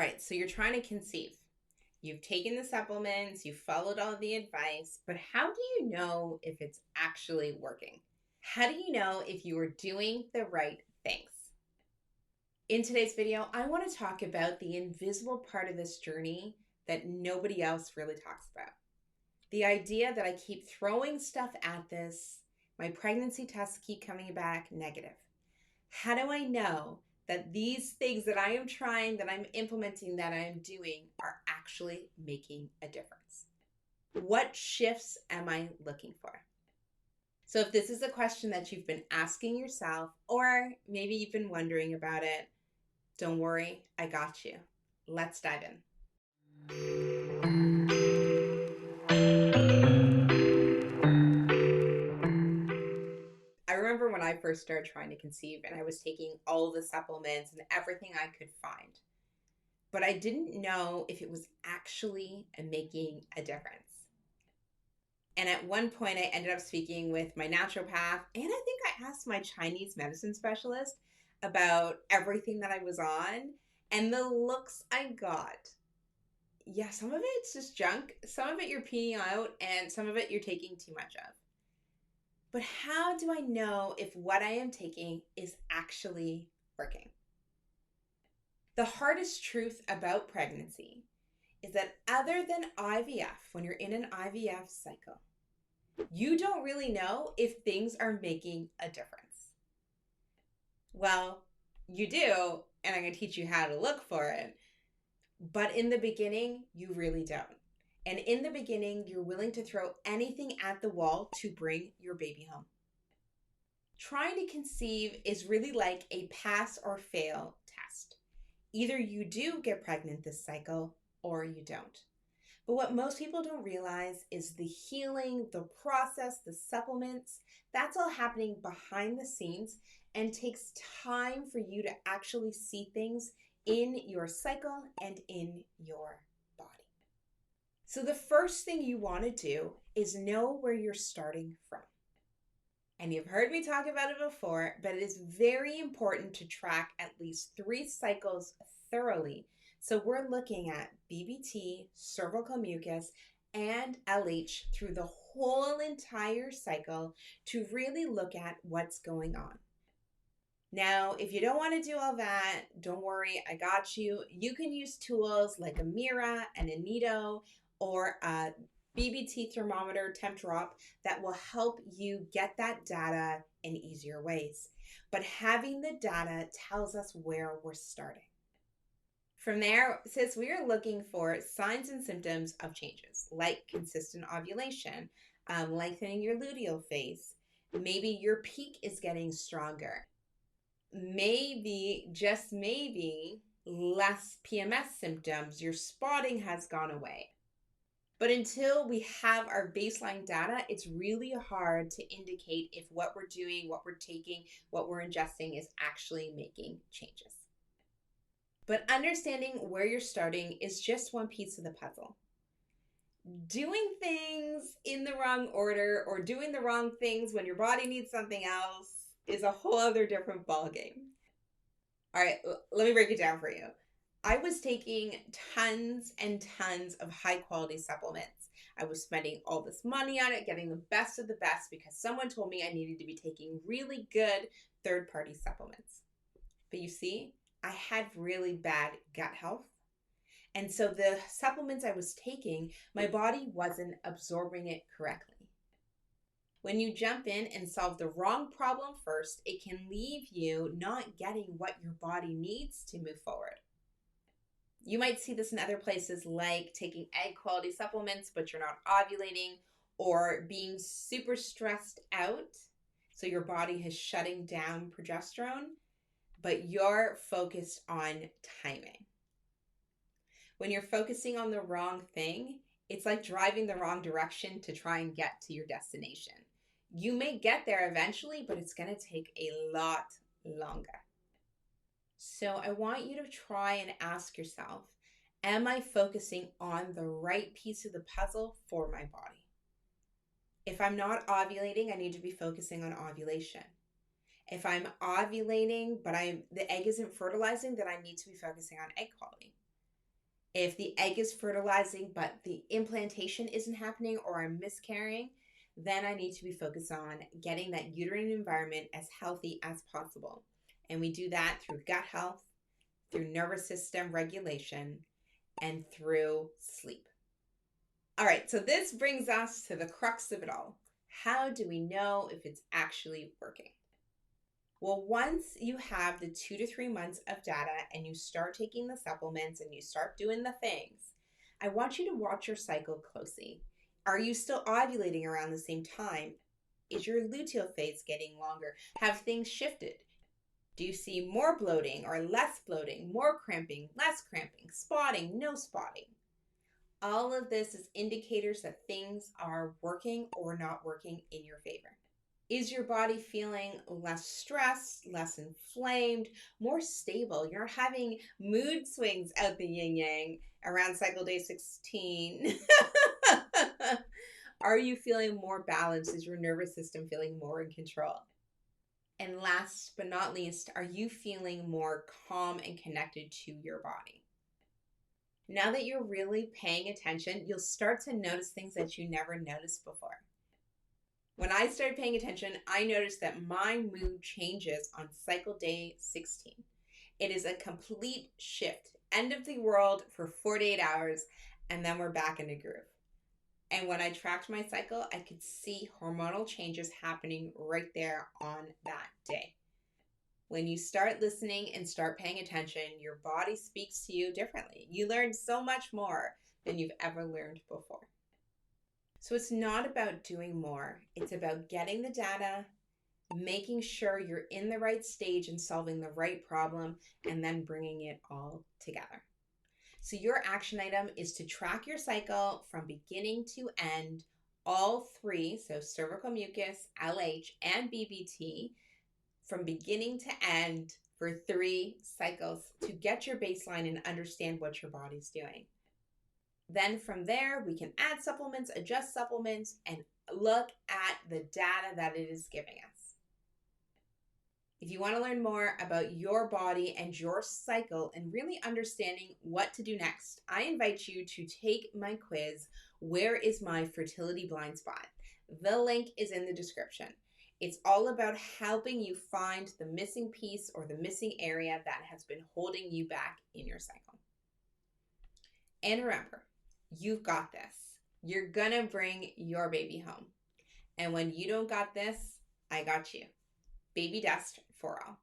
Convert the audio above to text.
right, so you're trying to conceive. You've taken the supplements, you've followed all the advice, but how do you know if it's actually working? How do you know if you are doing the right things? In today's video, I want to talk about the invisible part of this journey that nobody else really talks about. The idea that I keep throwing stuff at this, my pregnancy tests keep coming back negative. How do I know that these things that I am trying, that I'm implementing, that I'm doing are actually making a difference? What shifts am I looking for? So if this is a question that you've been asking yourself, or maybe you've been wondering about it, don't worry, I got you. Let's dive in. I remember when I first started trying to conceive and I was taking all the supplements and everything I could find, but I didn't know if it was actually making a difference. And at one point, I ended up speaking with my naturopath, and I think I asked my Chinese medicine specialist about everything that I was on, and the looks I got. Yeah, some of it's just junk, some of it you're peeing out, and some of it you're taking too much of. But how do I know if what I am taking is actually working? The hardest truth about pregnancy is that other than IVF, when you're in an IVF cycle, you don't really know if things are making a difference. Well, you do, and I'm going to teach you how to look for it. But in the beginning, you really don't. And in the beginning, you're willing to throw anything at the wall to bring your baby home. Trying to conceive is really like a pass or fail test. Either you do get pregnant this cycle or you don't. But what most people don't realize is the healing, the process, the supplements, that's all happening behind the scenes and takes time for you to actually see things in your cycle and in your body. So the first thing you want to do is know where you're starting from. And you've heard me talk about it before, but it is very important to track at least 3 cycles thoroughly. So we're looking at BBT, cervical mucus, and LH through the whole entire cycle to really look at what's going on. Now, if you don't want to do all that, don't worry, I got you. You can use tools like a Mira and a Nido or a BBT thermometer temp drop that will help you get that data in easier ways. But having the data tells us where we're starting. From there, since we are looking for signs and symptoms of changes, like consistent ovulation, lengthening your luteal phase, maybe your peak is getting stronger, maybe, just maybe, less PMS symptoms, your spotting has gone away. But until we have our baseline data, it's really hard to indicate if what we're doing, what we're taking, what we're ingesting is actually making changes. But understanding where you're starting is just one piece of the puzzle. Doing things in the wrong order or doing the wrong things when your body needs something else is a whole other different ballgame. All right, let me break it down for you. I was taking tons and tons of high quality supplements. I was spending all this money on it, getting the best of the best because someone told me I needed to be taking really good third-party supplements. But you see, I had really bad gut health. And so the supplements I was taking, my body wasn't absorbing it correctly. When you jump in and solve the wrong problem first, it can leave you not getting what your body needs to move forward. You might see this in other places like taking egg quality supplements, but you're not ovulating, or being super stressed out. So your body is shutting down progesterone, but you're focused on timing. When you're focusing on the wrong thing, it's like driving the wrong direction to try and get to your destination. You may get there eventually, but it's going to take a lot longer. So I want you to try and ask yourself, am I focusing on the right piece of the puzzle for my body? If I'm not ovulating, I need to be focusing on ovulation. If I'm ovulating, but the egg isn't fertilizing, then I need to be focusing on egg quality. If the egg is fertilizing but the implantation isn't happening or I'm miscarrying, then I need to be focused on getting that uterine environment as healthy as possible. And we do that through gut health, through nervous system regulation, and through sleep. All right, so this brings us to the crux of it all. How do we know if it's actually working? Well, once you have the 2 to 3 months of data and you start taking the supplements and you start doing the things, I want you to watch your cycle closely. Are you still ovulating around the same time? Is your luteal phase getting longer? Have things shifted? Do you see more bloating or less bloating, more cramping, less cramping, spotting, no spotting? All of this is indicators that things are working or not working in your favor. Is your body feeling less stressed, less inflamed, more stable? You're having mood swings out the yin yang around cycle day 16. Are you feeling more balanced? Is your nervous system feeling more in control? And last but not least, are you feeling more calm and connected to your body? Now that you're really paying attention, you'll start to notice things that you never noticed before. When I started paying attention, I noticed that my mood changes on cycle day 16. It is a complete shift. End of the world for 48 hours, and then we're back in the groove. And when I tracked my cycle, I could see hormonal changes happening right there on that day. When you start listening and start paying attention, your body speaks to you differently. You learn so much more than you've ever learned before. So it's not about doing more. It's about getting the data, making sure you're in the right stage and solving the right problem, and then bringing it all together. So your action item is to track your cycle from beginning to end, all three, so cervical mucus, LH, and BBT, from beginning to end for 3 cycles to get your baseline and understand what your body's doing. Then from there, we can add supplements, adjust supplements, and look at the data that it is giving us. If you want to learn more about your body and your cycle and really understanding what to do next, I invite you to take my quiz, Where is My Fertility Blind Spot? The link is in the description. It's all about helping you find the missing piece or the missing area that has been holding you back in your cycle. And remember, you've got this. You're gonna bring your baby home. And when you don't got this, I got you. Baby dust for all.